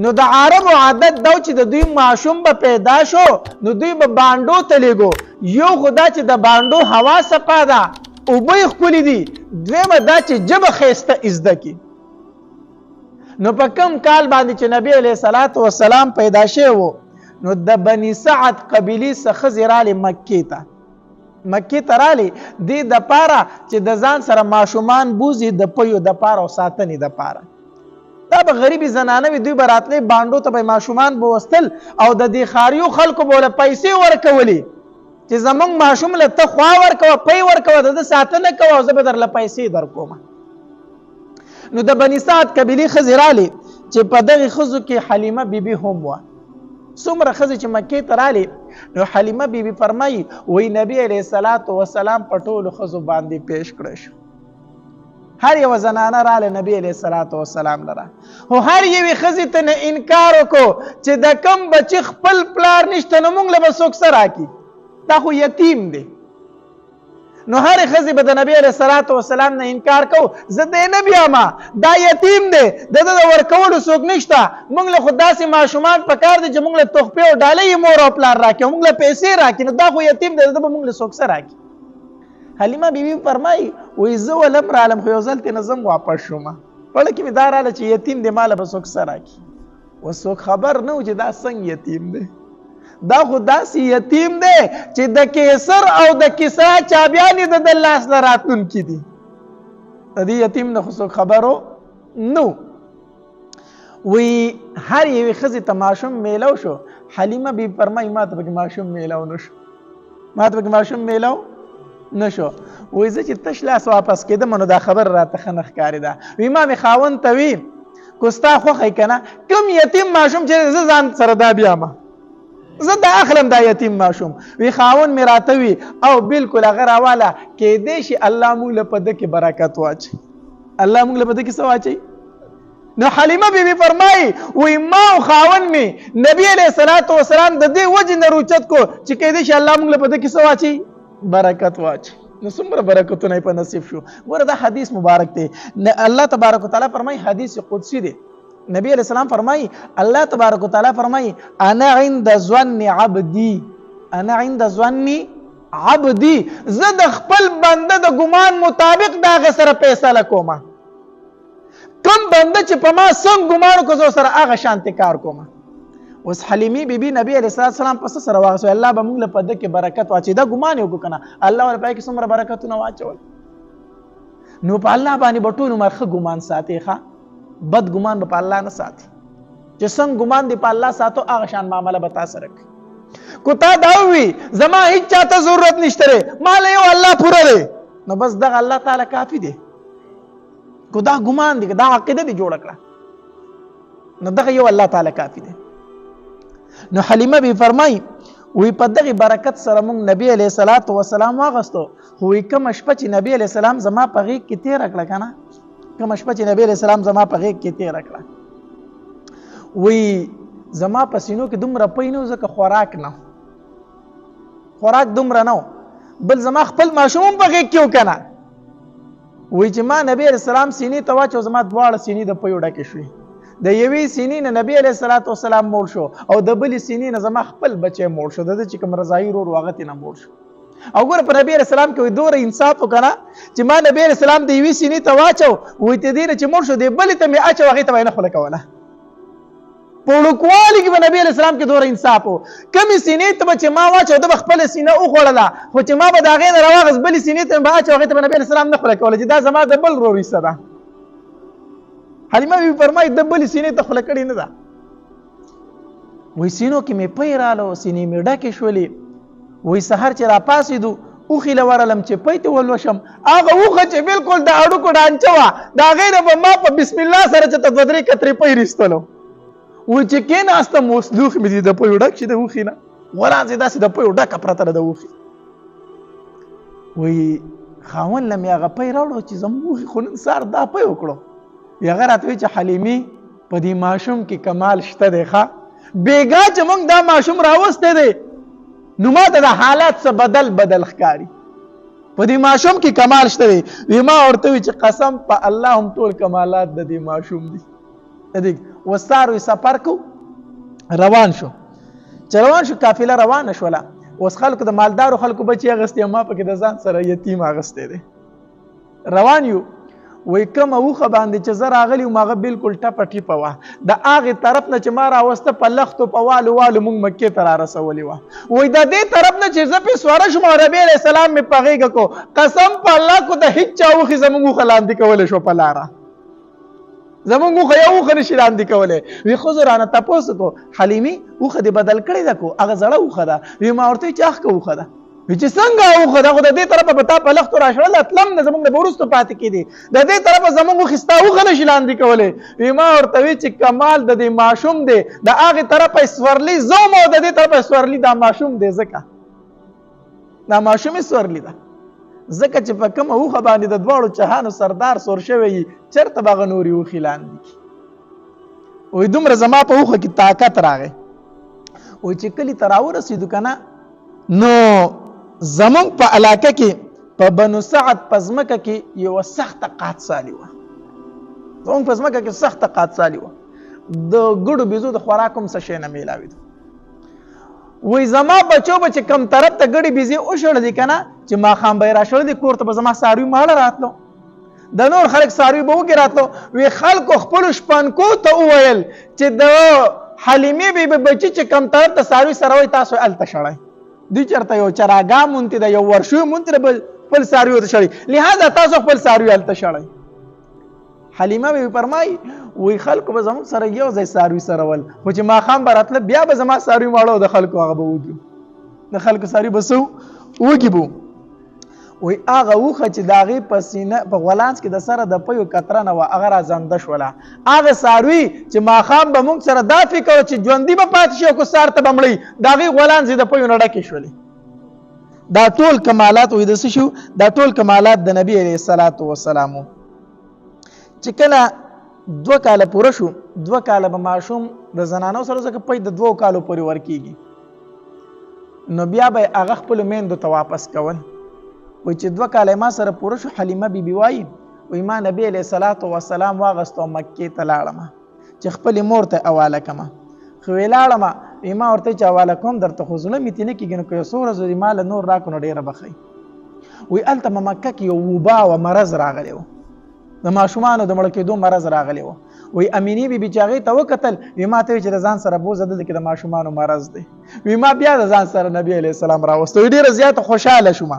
نو د عربو عادت دا چې د دوی ماشوم به پیدا شو نو دوی به بانډو ته لېږو. یو خو دا چې د بانډو هوا صفا ده، اوبه یې ښکلي دي، دویمه دا چې ژبه ښایسته زده کړي. نو په کم کال باندې چې نبی علیه الصلاة والسلام پیدا شوی و نو د بني سعد قبیلې څخه ښځې رالې مکې ته رالې دې دپاره چې د ځان سره ماشومان بوځي د پیو دپاره او ساتنې دپاره. دا به غریبې زنانه وي، دوی به راتلې بانډو ته به ماشومان به وستل او د دې ښاریو خلکو به له پیسې ورکولې چې زمونږ ماشوم له ته خوا ورکوه، پی ورکوه، د ده ساتنه کوه او زه به درله پیسې درکومه. نو د بني سعد قبیلې ښځې رالې چې په دغې ښځو کې حلیمه بیبي هم وه. څومره ښځې چې مکې ته رالې نو حلیمه بیبي فرمایي وایي نبي علیه الصلاة والسلام په ټولو ښځو باندې پیش کړی شو. هر یوه زنانه راله نبی علیه الصلاة والسلام لره، خو هر یوې ښځې ته نه انکار وکړو چې د کم بچي خپل پلار نشته نو موږ له به څوک څه راکړي، دا خو یتیم دی. نو هرې ښځې به د نبي علیه الصلاة والسلام نه انکار کو، زه دی نه بیامه، دا یتیم دی، د ده د ورکولو څوک نشته، موږ له خو داسې ماشومان پکار دی چې موږ له تحفې او ډالۍ یې مور او پلار راکړي او موږ له پیسې راکړي، نو دا خو یتیم دی، د ده به موږ له څوک څه راکړي. حلیمه بیبي فرمایي وایي زه ولم رالم خو یو ځل ترې نه زه هم واپس شومه، پړه کې مې دا راله چې یتیم دی، ما له به څوک څه راکړي. و څوک خبر نه و چې دا څنګه یتیم دی، دا خو داسې یتیم دی چې د کیسر او د کسرا چابیانې د ده لاس نه راتلونکي دي. د دې یتیم نه خو څوک خبرو نو. وی هر یوې ښځې ته ماشوم میلو شو. حلیمه بیبي فرمایي ما ته پکې ماشوم میلو نه شو، نه شو. وایي زه چې تش لاس واپس کېدم نو دا خبر راته ښه نه ښکارېده. وایي ما مې خاوند ته وي که ستا خوښه یې که نه کوم یتیم ماشوم چې زه ځان سره دا بیامه، زه دا اخلم دا یتیم ماشوم. وی خاوند مې راته وي او بالکل هغه راواله کېدی شي الله موږ له په ده کې برکت واچوي، الله موږ له په ده کې څه واچوي. نو حلیمه بیبي فرمایي وی ما او خاوند مې نبي علیه الصلاة والسلام د دې وجې نه روچت کو چې کېدی شي الله موږ له په ده کې څه واچوي، برکت واچوي. نو څومره برکتونه یې په نصیب شو. ګوره دا حدیث مبارک دی، الله تبارک وتعالی فرمایي حدیث قدسی دی. نبی علیہ السلام فرمایي الله تبارک وتعالی فرمایي انا عند ظن عبدي، انا عند ظن عبدي، زه د خپل بنده د ګمان مطابق د هغه سره فیصله کومه. کوم بنده چې په ما څنګه ګمان وکړي زه سره هغه شانتې کار کومه. اوس حلیمې بیبي نبی علیه السلام په څه سره واغسو الله به موږ له په ده کې برکت واچوي. دا ګمان یې وکړو که نه الله ورله پای کې څومره برکتونه واچول. نو په الله باندې به ټول عمر ښه ګمان ساتي، ښه بد ګمان به په الله نه ساتي. چې څنګه ګمان دی په الله ساتو هغه شان معامله به تا سره کوي. کو تا دا ووي زما هیڅ چاته ضرورت نشته دی، ما له یو الله پوره دی، نو بس دغه الله تعالی کافي دی. کو دا ګمان دی، دا عقیده دی جوړه کړه، نو دغه یو الله تعالی کافي دی. نو حلیمه بی فرمای وی په دغه برکت سره مونږ نبی علیه الصلاة والسلام واغستو. خو وی کوم شپه چې نبی علیه السلام زما په غیږ کې تېره کړه که نه، کوم شپه چې نبی علیه السلام زما په غیږ کې تېره کړه، وی زما په سینو کې دومره پی نه و ځکه خوراک نه، خوراک دومره نه و، بل زما خپل ماشوم هم په غیږ کې و که نه. وی چې ما نبی علیه السلام سینې ته واچو زما دواړه سینې د پیو ډکې شوې. د یوې سینې نه نبی علیه الصلاة والسلام موړ شو او د بلې سینې نه زما خپل بچی موړ شو، د ده چې کوم رضایي ورور و هغه ترې نه موړ شو. او ګوره په نبی علیه السلام کې وایي دومره انصاف وکړه نه چې ما نبی علیه السلام د یوې سینې ته واچو، وایي د دې نه چې موړ شو دې بلې ته مې اچو هغې ته به یې نه خوله کوله. په وړوکوالي کې به نبی علیه السلام کې دومره انصاف و. کمې سینې ته به چې ما واچو ده به خپله سینه وخوړله، خو چې ما به د هغې نه راواغست بلې سینې ته مې به اچو هغې ته به نبی علیه السلام نه خوله کوله چې دا زما د بل ورور حصه ده. حلیمه بیبي فرمایي د بلې سینې ته خوله کړې نه ده. وایي سینو کې مې پی راله، سینې مې ډکې شولې. وایي سهار چې راپاڅېدو اوښې له ورغلم چې پی ته ولوشم، هغه اوښه چې بالکل د هډوکو ډانچه وه د هغې نه به ما په بسم الله سره چې ته دوه درې کترې پی رایستلو. وایي چې کېناستم اوس لوښي مې دي د پیو ډک شي د اوښې نه، ورځې داسې د پیو ډکه پرته ده د اوښې. وایي خاوند له مې هغه پی راوړو چې زموږ اوښې خو نن سهار دا پی وکړو. هغه راته وایي چې حلیمې په دې ماشوم کې کمال شته دی، ښه بېګا چې موږ دا ماشوم راوستی دی نو ما ته د حالات څه بدل ښکاري، په دې ماشوم کې کمال شته دی. وی ما ورته وایي چې قسم په الله هم ټول کمالات د دې ماشوم دي. وستاروي سفر کو روان شو چې روان شو قافله روانه شوله اوس خلکو د مالدارو خلکو بچي اغستې ما پکې د ځان سره یتیم اغستې دی روان یو وای کومه اوښه باندې چې زه راغلی وم هغه بالکل ټپه ټیپه وه د هغې طرف نه چې ما راوسته په لختو په والو والو موږ مکې ته رارسولې وه وای د دې طرف نه چې زه پې سواره شوم او ربي علیه السلام مې په غېږه کو قسم په الله کو د هېڅ چا اوښې زموږ اوښه لاندې کولی شو په لاره زموږ اوښه یو اوښه نشي لاندې کولی وي ښځو رانه تپوس کو حلیمي اوښه دې بدل کړې ده کو هغه زړه اوښه ده وي ما ورته چې اخ که اوښه ده وی چې څنګه اوښه ده خو د دې طرفه په تا په لختو راشړله تلم نه زموږ نه به وروستو پاتې کېدې د دې طرفه زموږ اوښې ستا اوښه نشي لاندې کولی وی ما ورته وی چې کمال د دې ماشوم دی د هغې طرفه سورلي زه وم او د دې طرفه سورلي دا ماشوم دی ځکه دا ماشوم یې سورلي ده ځکه چې په کومه اوښه باندې د دواړو جهانو سردار سور شوی وي چېرته به هغه نورې اوښې لاندې کړي وی دومره زما په اوښه کې طاقت راغی وی چې کلي ته راورسېدو که نه نو زمونږ په علاقه کې په بنو سعد په ځمکه کې یوه سخته قادسالي وه زمونږ په ځمکه کې سخته قادسالي وه د ګډو بیزو د خوراک هم څه شی نه میلاوېدو وی زما بچو به چې کم طرف ته ګډې بیزې وشړلې که نه چې ماښام به یې راشړلې کور ته به زما څاروي ماړه راتلو د نور خلک څاروي به وږې راتلو وی خلکو خپلو شپنکو ته وویل چې د حلیمې بیبي بچي چې کم طرف ته څاروي سره وی تاسو هلته شړئ دوی چېرته یو چراګاه مونتې ده یو ورشوی مونتې ده خپل څاروي ورته شړئ لهذا تاسو خپل څاروي هلته شړئ حلیمه بیبي فرمایي وی خلکو به زموږ سره یو ځای څاروي سرول خو چې ماښام به راتله بیا به زما څاروي ماړه او د خلکو هغه به وږي د خلکو څاروي به څه وږي به وی هغه اوښه چې د هغې په سینه په غولانځ کې د سره د پیو کتره نه وه هغه رازنده شوله هغه څاروي چې ماښام به موږ سره دا فکر و چې ژوندي به پاتې شي او که سهار ته به مړئ د هغې غولانځ یې د پیو نه ډکې شولې دا ټول کمالات وی د څه شو دا ټول کمالات د نبي علیه السلام وسلام چې کله 2 کاله پوره شو 2 کاله به ماشوم د زنانو سره ځکه پی د 2 کالو پورې ورکېږي نو بیا به یې هغه خپلو میندو ته واپس کول وی چې 2 کاله ما سره پوره شو حلیمه بیبي وایي وی ما نبی علیه السلام واغستو مکې ته لاړم چې خپلې مور ته حواله کړم خو وی لاړم وی ما ورته چې حواله کوم درته خو زړه مې تېنه کېږي نو که یو څو ورځو دې ماله نور راکړو نو ډېره به ښه وی هلته په مکه کې یو وبا و مرض راغلی و د ماشومانو د مړه کېدو مرض راغلی و وی امینې بیبي چې هغې ته وکتل وی ما ته وی چې د ځان سره بوزه دلته کې د ماشومانو مرض دی وی ما بیا د ځان سره نبي علیه السلام راوسته وی ډېره زیاته خوشحاله شوم